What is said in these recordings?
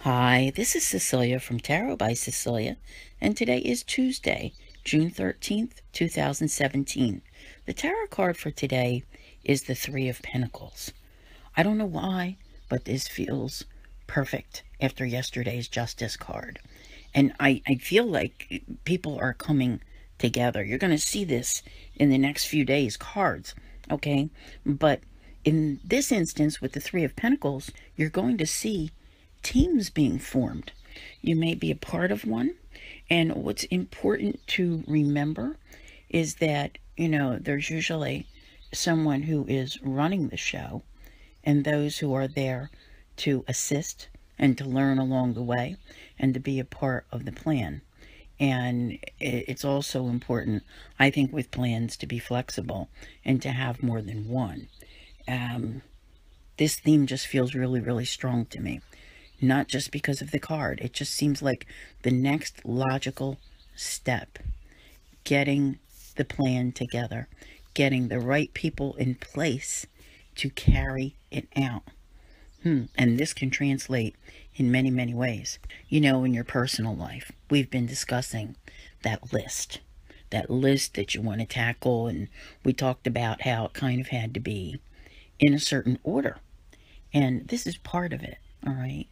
Hi, this is Cecilia from Tarot by Cecilia, and today is Tuesday, June 13th, 2017. The tarot card for today is the Three of Pentacles. I don't know why, but this feels perfect after yesterday's Justice card. And I feel like people are coming together. You're going to see this in the next few days, cards, okay? But in this instance, with the Three of Pentacles, you're going to see teams being formed. You may be a part of one. And what's important to remember is that, there's usually someone who is running the show and those who are there to assist and to learn along the way and to be a part of the plan. And it's also important, I think, with plans to be flexible and to have more than one. This theme just feels really, really strong to me. Not just because of the card. It just seems like the next logical step. Getting the plan together. Getting the right people in place to carry it out. And this can translate in many, many ways. In your personal life, we've been discussing that list. That list that you want to tackle. And we talked about how it kind of had to be in a certain order. And this is part of it, all right?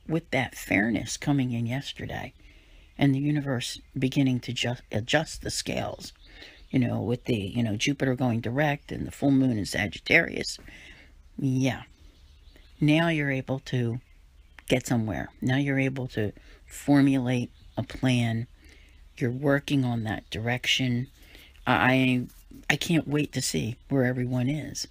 With that fairness coming in yesterday and the universe beginning to adjust the scales, with the, Jupiter going direct and the full moon in Sagittarius. Yeah. Now you're able to get somewhere. Now you're able to formulate a plan. You're working on that direction. I can't wait to see where everyone is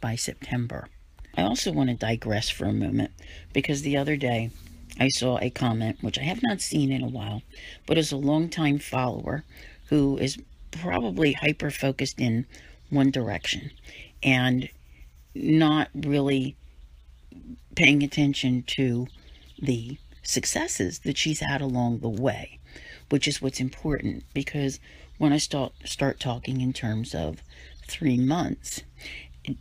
by September. I also want to digress for a moment because the other day I saw a comment, which I have not seen in a while, but is a longtime follower who is probably hyper-focused in one direction and not really paying attention to the successes that she's had along the way, which is what's important. Because when I start talking in terms of 3 months,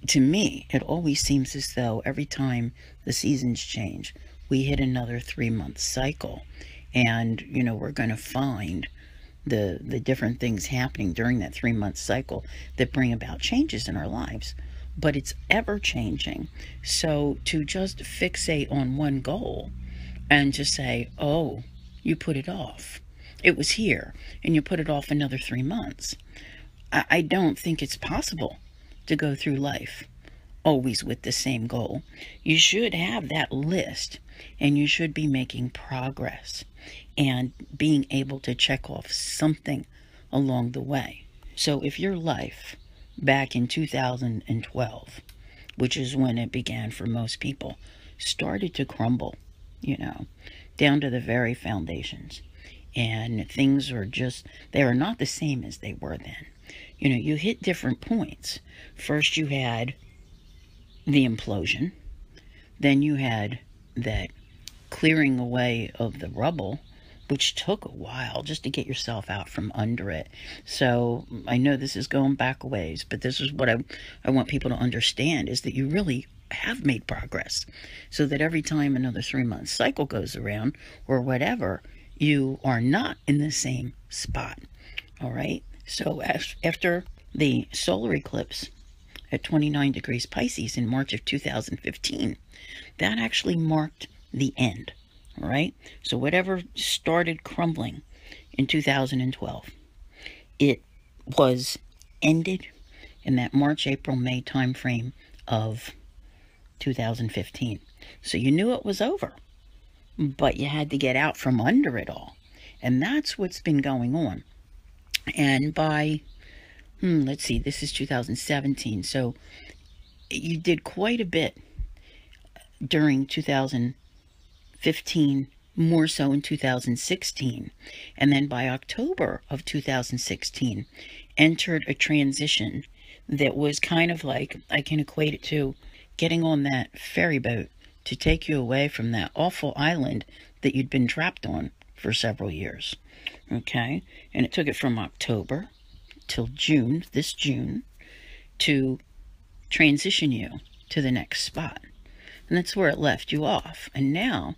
to me, it always seems as though every time the seasons change, we hit another 3-month cycle. And, we're going to find the different things happening during that 3-month cycle that bring about changes in our lives. But it's ever changing. So to just fixate on one goal and just say, oh, you put it off. It was here and you put it off another 3 months. I don't think it's possible to go through life always with the same goal. You should have that list and you should be making progress and being able to check off something along the way. So if your life back in 2012, which is when it began for most people, started to crumble, down to the very foundations, and things are just, they are not the same as they were then. You hit different points. First you had the implosion. Then you had that clearing away of the rubble, which took a while just to get yourself out from under it. So I know this is going back a ways, but this is what I want people to understand, is that you really have made progress. So that every time another 3-month cycle goes around or whatever, you are not in the same spot. All right? So after the solar eclipse at 29 degrees Pisces in March of 2015, that actually marked the end. All right? So whatever started crumbling in 2012, it was ended in that March, April, May timeframe of 2015. So you knew it was over, but you had to get out from under it all. And that's what's been going on. And by, let's see, this is 2017. So you did quite a bit during 2015, more so in 2016. And then by October of 2016, entered a transition that was kind of like, I can equate it to getting on that ferry boat to take you away from that awful island that you'd been trapped on for several years. Okay? And it took it from October till June, this June, to transition you to the next spot. And that's where it left you off. And now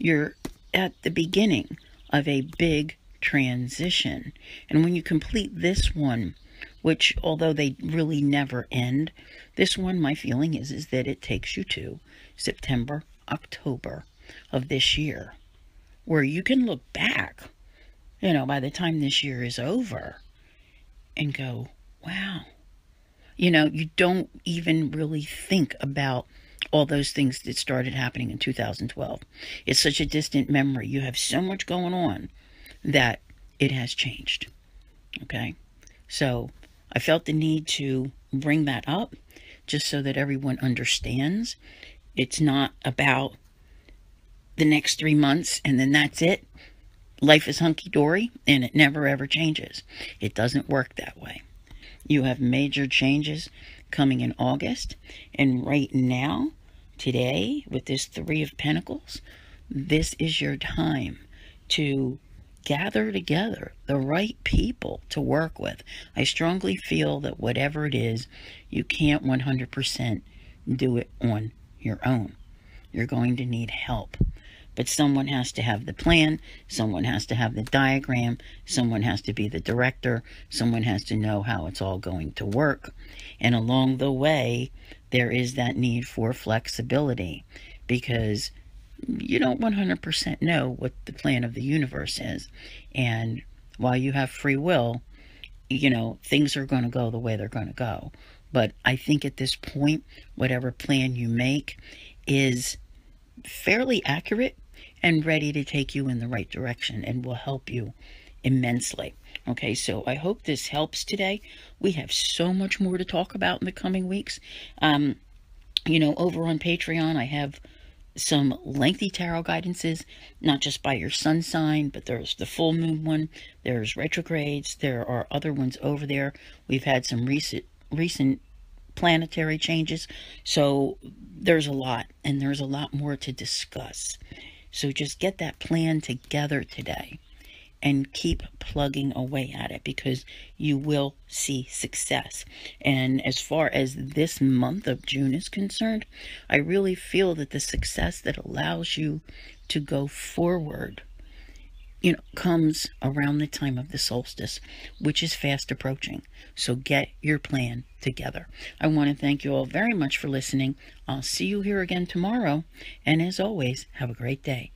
You're at the beginning of a big transition. And when you complete this one, which although they really never end, this one, my feeling is that it takes you to September, October of this year, where you can look back, by the time this year is over and go, wow. You don't even really think about all those things that started happening in 2012. It's such a distant memory. You have so much going on that it has changed. Okay? So I felt the need to bring that up just so that everyone understands. It's not about the next 3 months and then that's it. Life is hunky-dory and it never ever changes. It doesn't work that way. You have major changes coming in August. And right now, today, with this Three of Pentacles, this is your time to gather together the right people to work with. I strongly feel that whatever it is, you can't 100% do it on your own. You're going to need help. But someone has to have the plan, someone has to have the diagram, someone has to be the director, someone has to know how it's all going to work. And along the way, there is that need for flexibility because you don't 100% know what the plan of the universe is. And while you have free will, things are going to go the way they're going to go. But I think at this point, whatever plan you make is fairly accurate and ready to take you in the right direction and will help you immensely. Okay, so I hope this helps today. We have so much more to talk about in the coming weeks. Over on Patreon, I have some lengthy tarot guidances, not just by your sun sign, but there's the full moon one, there's retrogrades, there are other ones over there. We've had some recent planetary changes, so there's a lot, and there's a lot more to discuss. So just get that plan together today and keep plugging away at it because you will see success. And as far as this month of June is concerned, I really feel that the success that allows you to go forward, comes around the time of the solstice, which is fast approaching. So get your plan together. I want to thank you all very much for listening. I'll see you here again tomorrow. And as always, have a great day.